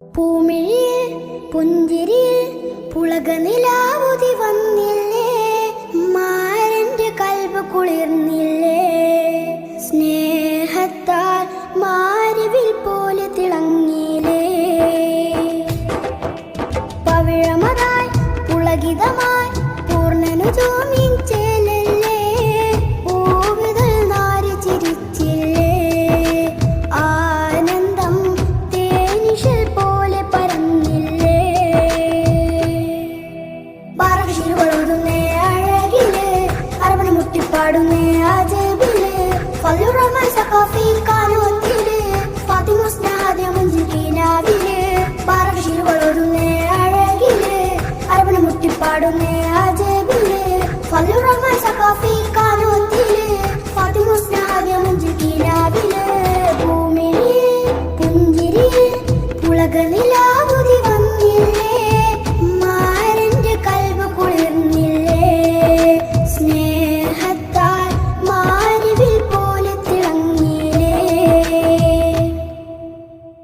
പൂമിഴിയിൽ പുഞ്ചിരിയിൽ പുളകനിലാവുതി വന്നില്ലേ, മാരന്റെ കൽബ് കുളിർന്നില്ലേ, സ്നേഹത്താൽ മാരിവിൽ പോലെ തിളങ്ങിയില്ലേ. പവിഴമതായി പുളകിതമായി പൂർണ്ണനു ജോമിൻ ചേലല്ലേ, പൂവിതൾ നാരി ചിരിച്ചില്ലേ, ആനന്ദം തേനിശൽ പോലെ പരന്നില്ലേ. ബാറകശിരുകളൊതുന്നേ അഴകില്, അരവണ മുട്ടിപ്പാടുന്നേ ആജബില്, ഫല്ലുറമൽ സഖാഫി കാനോത്തില്, ഫാത്തിമ സ്നേഹാദ്യ മുഞ്ചിക്കീനാവില്. ബാറകശിരുകളൊതുന്നേ അഴകില്, അരവണ മുട്ടിപ്പാടുന്നേ ആജബില്, ഫല്ലുറമൽ സഖാഫി കാനോത്തില്, ഫാത്തിമ സ്നേഹാദ്യ മുഞ്ചിക്കീനാവില്. ഭൂമിയിൽ പുഞ്ചിരിയിൽ പുളകനിലാവുതി